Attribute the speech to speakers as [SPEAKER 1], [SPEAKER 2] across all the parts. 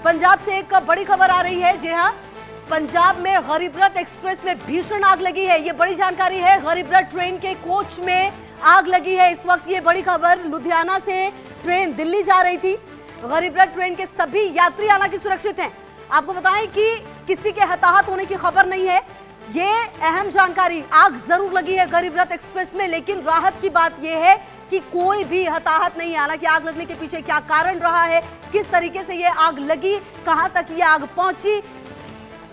[SPEAKER 1] पंजाब से एक बड़ी खबर आ रही है। जी हां, पंजाब में गरीब रथ एक्सप्रेस में भीषण आग लगी है। ये बड़ी जानकारी है। गरीब रथ ट्रेन के कोच में आग लगी है। इस वक्त ये बड़ी खबर, लुधियाना से ट्रेन दिल्ली जा रही थी। गरीब रथ ट्रेन के सभी यात्री हालांकि सुरक्षित हैं। आपको बताएं कि किसी के हताहत होने की खबर नहीं है। ये अहम जानकारी, आग जरूर लगी है गरीब रथ एक्सप्रेस में, लेकिन राहत की बात यह है कि कोई भी हताहत नहीं है। हालांकि आग लगने के पीछे क्या कारण रहा है, किस तरीके से ये आग लगी, कहां तक ये आग पहुंची,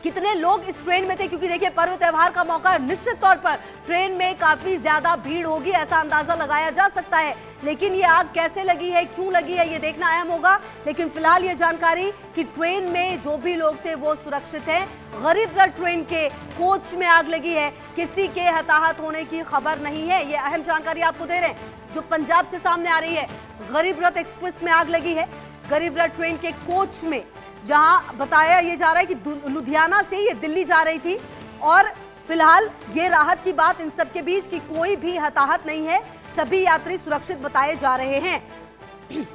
[SPEAKER 1] कितने लोग इस ट्रेन में थे, क्योंकि देखिए पर्व त्योहार का मौका है, निश्चित तौर पर ट्रेन में काफी ज्यादा भीड़ होगी, ऐसा अंदाजा लगाया जा सकता है। लेकिन ये आग कैसे लगी है, क्यों लगी है, ये देखना अहम होगा। लेकिन फिलहाल ये जानकारी कि ट्रेन में जो भी लोग थे वो सुरक्षित हैं। गरीब रथ ट्रेन के कोच में आग लगी है, किसी के हताहत होने की खबर नहीं है। ये अहम जानकारी आपको दे रहे हैं जो पंजाब से सामने आ रही है। गरीब रथ एक्सप्रेस में आग लगी है, गरीब रथ ट्रेन के कोच में, जहां बताया ये जा रहा है कि लुधियाना से ये दिल्ली जा रही थी। और फिलहाल ये राहत की बात इन सब के बीच कि कोई भी हताहत नहीं है, सभी यात्री सुरक्षित बताए जा रहे हैं।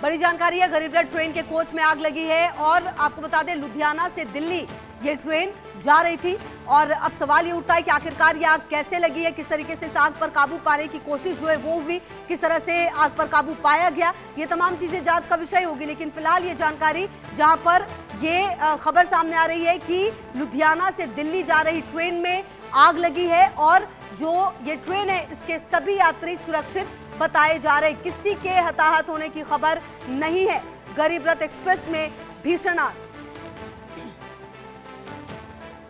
[SPEAKER 1] बड़ी जानकारी है, गरीब रथ ट्रेन के कोच में आग लगी है। और आपको बता दें, लुधियाना से दिल्ली ये ट्रेन जा रही थी। और अब सवाल ये उठता है कि आखिरकार ये आग कैसे लगी है, किस तरीके से इस आग पर काबू पाने की कोशिश जो है वो हुई, किस तरह से आग पर काबू पाया गया, ये तमाम चीजें जांच का विषय होगी। लेकिन फिलहाल ये जानकारी, जहां पर ये खबर सामने आ रही है कि लुधियाना से दिल्ली जा रही ट्रेन में आग लगी है और जो ये ट्रेन है इसके सभी यात्री सुरक्षित बताए जा रहे, किसी के हताहत होने की खबर नहीं है। गरीब रथ एक्सप्रेस में भीषण आग,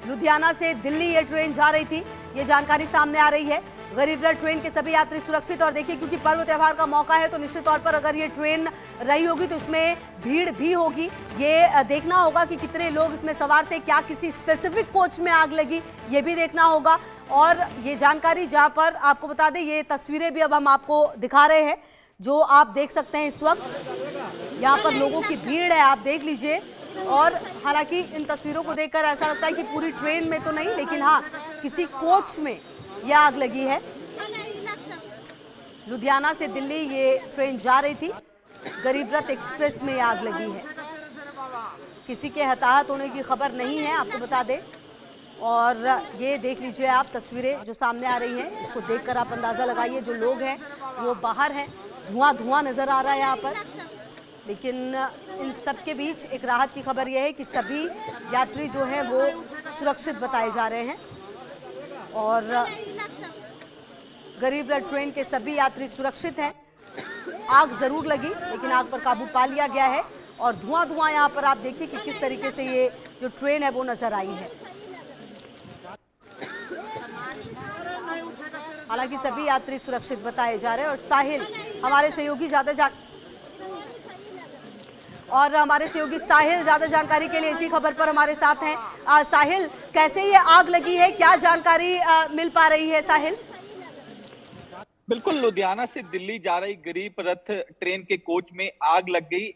[SPEAKER 1] लुधियाना से दिल्ली ये ट्रेन जा रही थी, ये जानकारी सामने आ रही है। गरीब रथ ट्रेन के सभी यात्री सुरक्षित। और देखिए, क्योंकि पर्व त्योहार का मौका है तो निश्चित तौर पर अगर ये ट्रेन रही होगी तो उसमें भीड़ भी होगी। ये देखना होगा कि कितने लोग इसमें सवार थे, क्या किसी स्पेसिफिक कोच में आग लगी, ये भी देखना होगा। और ये जानकारी, जहां पर आपको बता दें, ये तस्वीरें भी अब हम आपको दिखा रहे हैं जो आप देख सकते हैं इस वक्त। यहाँ पर लोगों की भीड़ है, आप देख लीजिए। और हालांकि इन तस्वीरों को देखकर ऐसा लगता है कि पूरी ट्रेन में तो नहीं, लेकिन हाँ किसी कोच में यह आग लगी है। लुधियाना से दिल्ली ये ट्रेन जा रही थी, गरीब रथ एक्सप्रेस में आग लगी है। किसी के हताहत होने की खबर नहीं है, आपको बता दें। और ये देख लीजिए आप तस्वीरें जो सामने आ रही हैं, इसको देखकर आप अंदाजा लगाइए, जो लोग हैं वो बाहर हैं, धुआं धुआं नजर आ रहा है यहाँ पर। लेकिन इन सब के बीच एक राहत की खबर यह है कि सभी यात्री जो हैं वो सुरक्षित बताए जा रहे हैं। और गरीब रथ ट्रेन के सभी यात्री सुरक्षित हैं। आग जरूर लगी, लेकिन आग पर काबू पा लिया गया है। और धुआं धुआं यहाँ पर आप देखिए कि किस तरीके से ये जो ट्रेन है वो नजर आई है। हालांकि सभी यात्री सुरक्षित बताए जा रहे हैं। और साहिल हमारे सहयोगी ज्यादा जानकारी के लिए इसी खबर पर हमारे साथ हैं। साहिल, कैसे ये आग लगी है, क्या जानकारी मिल पा रही है साहिल?
[SPEAKER 2] बिल्कुल, लुधियाना से दिल्ली जा रही गरीब रथ ट्रेन के कोच में आग लग गई।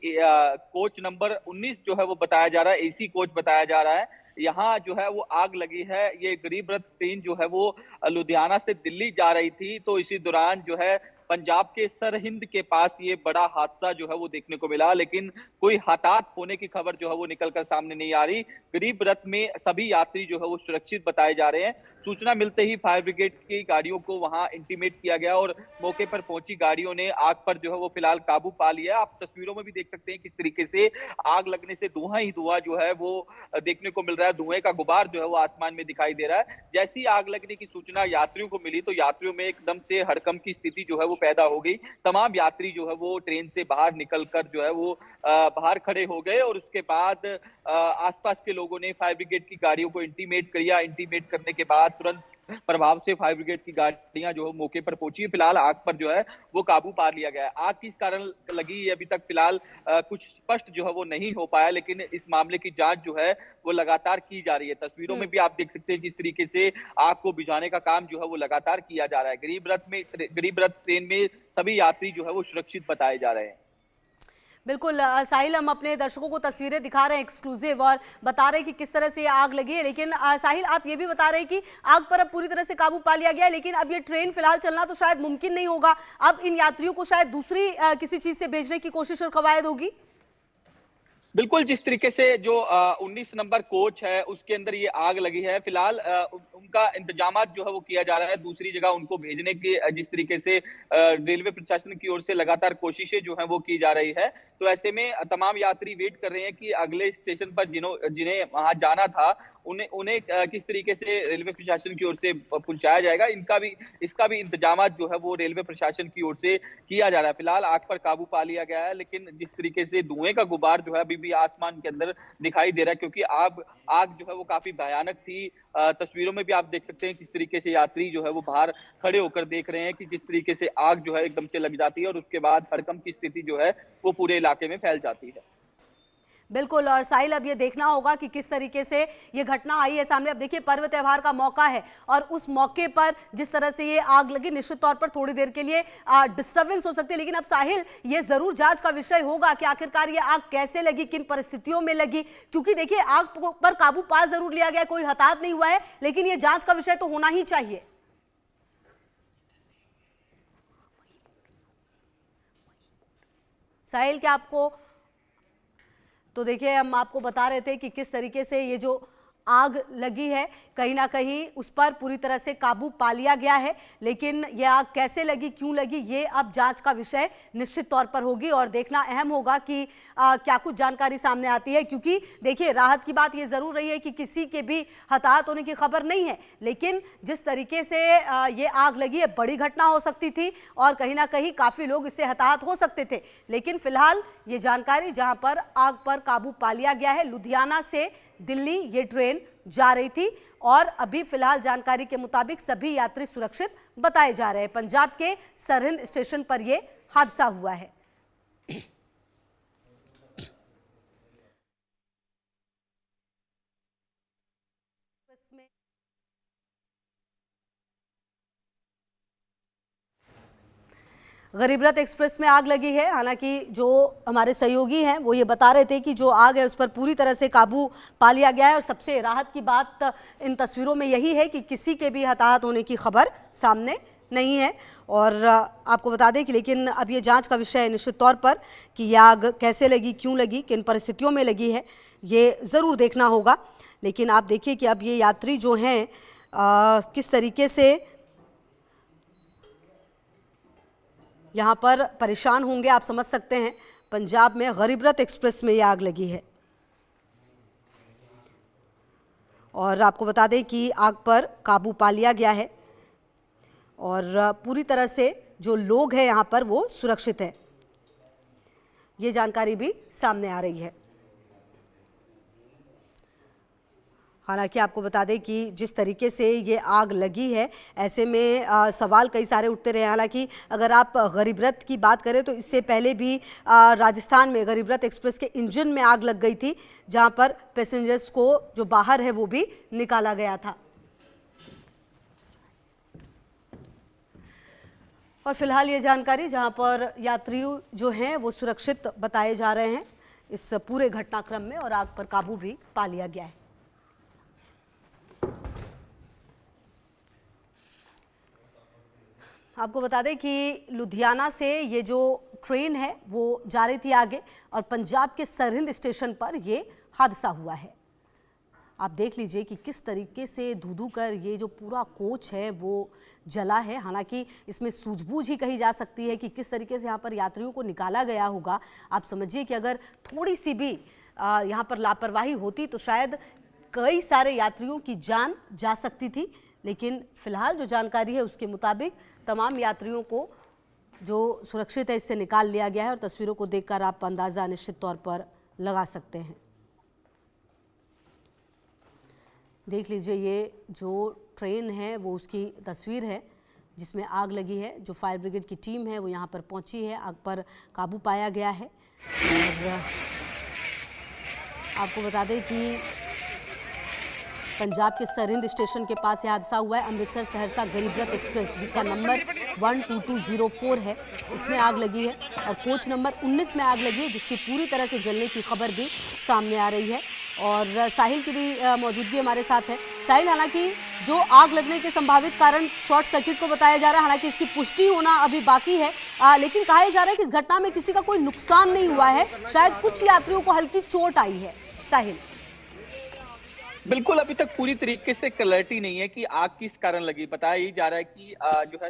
[SPEAKER 2] कोच नंबर 19 जो है वो बताया जा रहा है, एसी कोच बताया जा रहा है, यहाँ जो है वो आग लगी है। ये गरीब रथ ट्रेन जो है वो लुधियाना से दिल्ली जा रही थी, तो इसी दौरान जो है पंजाब के सरहिंद के पास ये बड़ा हादसा जो है वो देखने को मिला। लेकिन कोई हताहत होने की खबर जो है वो निकलकर सामने नहीं आ रही। गरीब रथ में सभी यात्री जो है वो सुरक्षित बताए जा रहे हैं। सूचना मिलते ही फायर ब्रिगेड की गाड़ियों को वहां इंटीमेट किया गया और मौके पर पहुंची गाड़ियों ने आग पर जो है वो फिलहाल काबू पा लिया। आप तस्वीरों में भी देख सकते हैं किस तरीके से आग लगने से धुआं ही धुआं जो है वो देखने को मिल रहा है। धुएं का गुबार जो है वो आसमान में दिखाई दे रहा है। जैसी आग लगने की सूचना यात्रियों को मिली तो यात्रियों में एकदम से हड़कंप की स्थिति जो है वो पैदा हो गई। तमाम यात्री जो है वो ट्रेन से बाहर निकलकर जो है वो बाहर खड़े हो गए। और उसके बाद आसपास के लोगों ने फायर ब्रिगेड की गाड़ियों को इंटीमेट किया। इंटीमेट करने के बाद तुरंत प्रभाव से फायर ब्रिगेड की गाड़ियां जो है मौके पर पहुंची। फिलहाल आग पर जो है वो काबू पा लिया गया है। आग किस कारण लगी ये अभी तक फिलहाल कुछ स्पष्ट जो है वो नहीं हो पाया, लेकिन इस मामले की जांच जो है वो लगातार की जा रही है। तस्वीरों में भी आप देख सकते हैं किस तरीके से आग को बुझाने का काम जो है वो लगातार किया जा रहा है। गरीब रथ ट्रेन में सभी यात्री जो है वो सुरक्षित बताए जा रहे हैं।
[SPEAKER 1] बिल्कुल साहिल, हम अपने दर्शकों को तस्वीरें दिखा रहे हैं एक्सक्लूसिव और बता रहे हैं कि किस तरह से ये आग लगी है। लेकिन साहिल, आप ये भी बता रहे हैं कि आग पर अब पूरी तरह से काबू पा लिया गया है, लेकिन अब ये ट्रेन फिलहाल चलना तो शायद मुमकिन नहीं होगा। अब इन यात्रियों को शायद दूसरी किसी चीज से भेजने की कोशिश और कवायद होगी।
[SPEAKER 2] बिल्कुल, जिस तरीके से जो 19 नंबर कोच है, उसके अंदर ये आग लगी है। फिलहाल उनका इंतजामात जो है वो किया जा रहा है, दूसरी जगह उनको भेजने की जिस तरीके से रेलवे प्रशासन की ओर से लगातार कोशिशें जो हैं वो की जा रही है। तो ऐसे में तमाम यात्री वेट कर रहे हैं कि अगले स्टेशन पर जिन्हें वहाँ जाना था, उन्हें उन्हें किस तरीके से रेलवे प्रशासन की ओर से पहुँचाया जाएगा। इसका भी इंतजामात जो है वो रेलवे प्रशासन की ओर से किया जा रहा है। फिलहाल आग पर काबू पा लिया गया है, लेकिन जिस तरीके से धुएं का गुबार जो है अभी भी आसमान के अंदर दिखाई दे रहा है, क्योंकि आग जो है वो काफी भयानक थी। तस्वीरों में भी आप देख सकते हैं किस तरीके से यात्री जो है वो बाहर खड़े होकर देख रहे हैं कि किस तरीके से आग जो है एकदम से लग जाती है और उसके बाद हड़कंप की स्थिति जो है वो पूरे इलाके में फैल जाती है।
[SPEAKER 1] बिल्कुल। और साहिल, अब ये देखना होगा कि किस तरीके से ये घटना आई है सामने। अब देखिए, पर्व त्योहार का मौका है और उस मौके पर जिस तरह से ये आग लगी, निश्चित तौर पर थोड़ी देर के लिए डिस्टर्बेंस हो सकती है। लेकिन अब साहिल, ये जरूर जांच का विषय होगा कि आखिरकार ये आग कैसे लगी, किन परिस्थितियों में लगी। क्योंकि देखिए, आग पर काबू पा जरूर लिया गया, कोई हताहत नहीं हुआ है, लेकिन ये जांच का विषय तो होना ही चाहिए। साहिल, क्या आपको? तो देखिए, हम आपको बता रहे थे कि किस तरीके से ये जो आग लगी है, कहीं ना कहीं उस पर पूरी तरह से काबू पा लिया गया है। लेकिन ये आग कैसे लगी, क्यों लगी, ये अब जांच का विषय निश्चित तौर पर होगी और देखना अहम होगा कि क्या कुछ जानकारी सामने आती है। क्योंकि देखिए, राहत की बात ये जरूर रही है कि किसी के भी हताहत होने की खबर नहीं है, लेकिन जिस तरीके से ये आग लगी है, बड़ी घटना हो सकती थी और कहीं ना कहीं काफी लोग इससे हताहत हो सकते थे। लेकिन फिलहाल ये जानकारी, जहां पर आग पर काबू पा लिया गया है, लुधियाना से दिल्ली ये ट्रेन जा रही थी और अभी फिलहाल जानकारी के मुताबिक सभी यात्री सुरक्षित बताए जा रहे हैं। पंजाब के सरहिंद स्टेशन पर यह हादसा हुआ है। गरीब रथ एक्सप्रेस में आग लगी है। हालांकि जो हमारे सहयोगी हैं वो ये बता रहे थे कि जो आग है उस पर पूरी तरह से काबू पा लिया गया है और सबसे राहत की बात इन तस्वीरों में यही है कि किसी के भी हताहत होने की खबर सामने नहीं है। और आपको बता दें कि लेकिन अब ये जांच का विषय है निश्चित तौर पर कि यह आग कैसे लगी, क्यों लगी, किन परिस्थितियों में लगी है, ये ज़रूर देखना होगा। लेकिन आप देखिए कि अब ये यात्री जो हैं किस तरीके से यहाँ पर परेशान होंगे, आप समझ सकते हैं। पंजाब में गरीब रथ एक्सप्रेस में ये आग लगी है और आपको बता दें कि आग पर काबू पा लिया गया है और पूरी तरह से जो लोग हैं यहाँ पर वो सुरक्षित हैं, ये जानकारी भी सामने आ रही है। हालांकि आपको बता दें कि जिस तरीके से ये आग लगी है, ऐसे में सवाल कई सारे उठते रहे। हालांकि अगर आप गरीब रथ की बात करें तो इससे पहले भी राजस्थान में गरीब रथ एक्सप्रेस के इंजन में आग लग गई थी, जहां पर पैसेंजर्स को जो बाहर है वो भी निकाला गया था। और फिलहाल ये जानकारी, जहां पर यात्री जो हैं वो सुरक्षित बताए जा रहे हैं इस पूरे घटनाक्रम में और आग पर काबू भी पा लिया गया है। आपको बता दें कि लुधियाना से ये जो ट्रेन है वो जा रही थी आगे और पंजाब के सरहिंद स्टेशन पर ये हादसा हुआ है। आप देख लीजिए कि किस तरीके से धू-धू कर ये जो पूरा कोच है वो जला है। हालांकि इसमें सूझबूझ ही कही जा सकती है कि किस तरीके से यहाँ पर यात्रियों को निकाला गया होगा। आप समझिए कि अगर थोड़ी सी भी यहाँ पर लापरवाही होती तो शायद कई सारे यात्रियों की जान जा सकती थी। लेकिन फिलहाल जो जानकारी है उसके मुताबिक तमाम यात्रियों को जो सुरक्षित है इससे निकाल लिया गया है और तस्वीरों को देखकर आप अंदाजा निश्चित तौर पर लगा सकते हैं। देख लीजिए, ये जो ट्रेन है वो उसकी तस्वीर है जिसमें आग लगी है। जो फायर ब्रिगेड की टीम है वो यहाँ पर पहुंची है, आग पर काबू पाया गया है। और आपको बता दें कि पंजाब के सरहिंद स्टेशन के पास यह हादसा हुआ है। अमृतसर सहरसा गरीब रथ एक्सप्रेस जिसका नंबर 12204 है, इसमें आग लगी है और कोच नंबर 19 में आग लगी है जिसकी पूरी तरह से जलने की खबर भी सामने आ रही है। और साहिल की भी मौजूदगी हमारे साथ है। साहिल, हालांकि जो आग लगने के संभावित कारण शॉर्ट सर्किट को बताया जा रहा है, हालांकि इसकी पुष्टि होना अभी बाकी है, लेकिन कहा जा रहा है कि इस घटना में किसी का कोई नुकसान नहीं हुआ है, शायद कुछ यात्रियों को हल्की चोट आई है। साहिल,
[SPEAKER 2] बिल्कुल, अभी तक पूरी तरीके से क्लैरिटी नहीं है कि आग किस कारण लगी। बताया ही जा रहा है कि जो है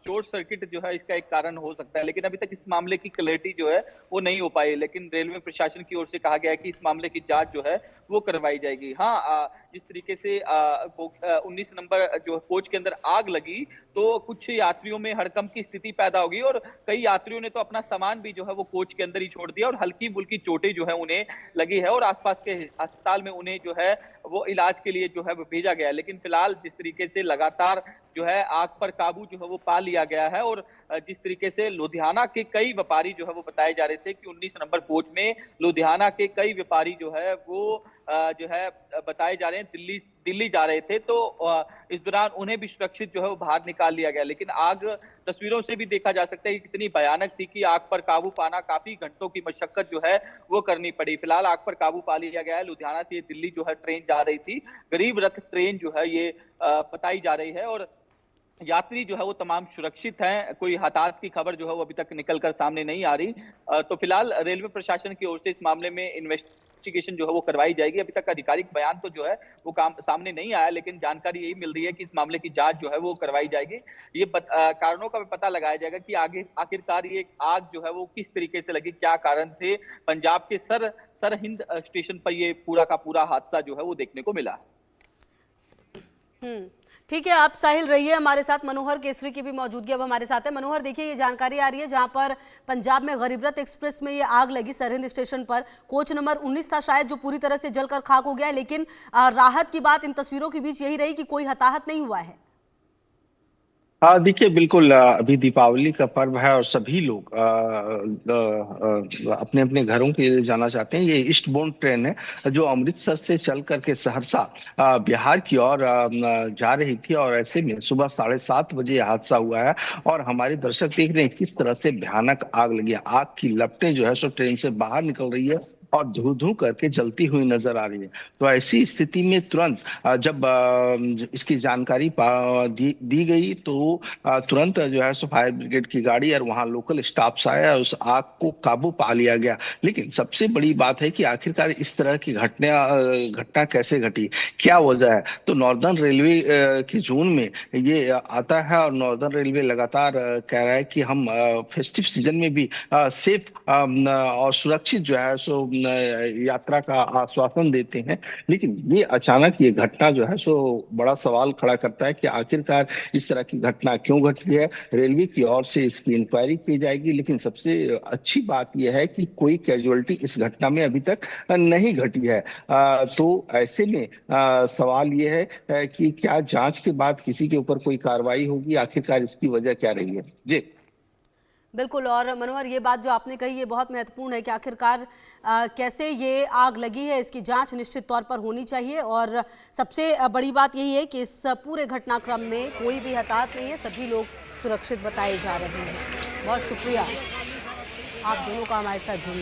[SPEAKER 2] शॉर्ट सर्किट जो है इसका एक कारण हो सकता है, लेकिन अभी तक इस मामले की क्लैरिटी जो है वो नहीं हो पाई। लेकिन रेलवे प्रशासन की ओर से कहा गया है कि इस मामले की जांच जो है वो करवाई जाएगी। हाँ, जिस तरीके से 19 नंबर जो कोच के अंदर आग लगी तो कुछ यात्रियों में हड़कंप की स्थिति पैदा होगी और कई यात्रियों ने तो अपना सामान भी जो है वो कोच के अंदर ही छोड़ दिया और हल्की फुल्की चोटें जो है उन्हें लगी है और आसपास के अस्पताल में उन्हें जो है वो इलाज के लिए जो है वो भेजा गया है। लेकिन फिलहाल जिस तरीके से लगातार जो है आग पर काबू जो है वो पा लिया गया है और जिस तरीके से लुधियाना के कई व्यापारी जो है वो बताए जा रहे थे कि 19 नंबर कोच में लुधियाना के कई व्यापारी जो है वो जो है बताए जा रहे हैं दिल्ली जा रहे थे, तो इस दौरान उन्हें भी सुरक्षित जो है वो बाहर निकाल लिया गया। लेकिन आग तस्वीरों से भी देखा जा सकता है कि कितनी भयानक थी कि आग पर काबू पाना काफी घंटों की मशक्कत जो है वो करनी पड़ी। फिलहाल आग पर काबू पा लिया गया है। लुधियाना से ये दिल्ली जो है ट्रेन जा रही थी, गरीब रथ ट्रेन जो है ये बताई जा रही है और यात्री जो है वो तमाम सुरक्षित हैं। कोई हताहत की खबर जो है वो अभी तक निकलकर सामने नहीं आ रही। तो फिलहाल रेलवे प्रशासन की ओर से इस मामले में इन्वेस्टिगेशन जो है वो करवाई जाएगी। अभी तक आधिकारिक बयान तो जो है वो सामने नहीं आया, लेकिन जानकारी यही मिल रही है कि इस मामले की जांच जो है वो करवाई जाएगी। ये कारणों का भी पता लगाया जाएगा कि आगे आखिरकार ये आग जो है वो किस तरीके से लगी, क्या कारण थे। पंजाब के सरहिंद स्टेशन पर ये पूरा का पूरा हादसा जो है वो देखने को मिला।
[SPEAKER 1] ठीक है, आप साहिल रहिए हमारे साथ। मनोहर केसरी की भी मौजूदगी अब हमारे साथ है। मनोहर, देखिए ये जानकारी आ रही है जहां पर पंजाब में गरीब रथ एक्सप्रेस में ये आग लगी सरहिंद स्टेशन पर, कोच नंबर 19 था शायद जो पूरी तरह से जलकर खाक हो गया है, लेकिन राहत की बात इन तस्वीरों के बीच यही रही कि कोई हताहत नहीं हुआ है।
[SPEAKER 3] हाँ, देखिए बिल्कुल, अभी दीपावली का पर्व है और सभी लोग अपने अपने घरों के लिए जाना चाहते हैं। ये ईस्ट बोर्न ट्रेन है जो अमृतसर से चल करके सहरसा बिहार की ओर जा रही थी और ऐसे में सुबह 7:30 बजे यह हादसा हुआ है और हमारे दर्शक देख रहे हैं किस तरह से भयानक आग लगी है। आग की लपटें जो है सो ट्रेन से बाहर निकल रही है और धू धू करके जलती हुई नजर आ रही है। तो ऐसी स्थिति में तुरंत जब इसकी जानकारी दी गई तो तुरंत जो है सो फायर ब्रिगेड की गाड़ी और वहां लोकल स्टाफ आया, उस आग को काबू पा लिया गया। लेकिन सबसे बड़ी बात है कि आखिरकार इस तरह की घटना कैसे घटी, क्या वजह है। तो नॉर्दर्न रेलवे के जोन में ये आता है और नॉर्दर्न रेलवे लगातार कह रहा है कि हम फेस्टिव सीजन में भी सेफ और सुरक्षित जो है सो यात्रा का आश्वासन देते हैं। लेकिन ये अचानक ये घटना जो है सो बड़ा सवाल खड़ा करता है कि आखिरकार इस तरह की घटना क्यों घटी है। रेलवे की ओर से इसकी इंक्वायरी की जाएगी, लेकिन सबसे अच्छी बात यह है कि कोई कैजुअलिटी इस घटना में अभी तक नहीं घटी है। तो ऐसे में सवाल ये है कि क्या जांच के बाद किसी के ऊपर कोई कार्रवाई होगी, आखिरकार इसकी वजह क्या रही है। जी
[SPEAKER 1] बिल्कुल, और मनोहर ये बात जो आपने कही ये बहुत महत्वपूर्ण है कि आखिरकार कैसे ये आग लगी है, इसकी जांच निश्चित तौर पर होनी चाहिए। और सबसे बड़ी बात यही है कि इस पूरे घटनाक्रम में कोई भी हताहत नहीं है, सभी लोग सुरक्षित बताए जा रहे हैं। बहुत शुक्रिया आप दोनों का हमारे साथ जुड़ने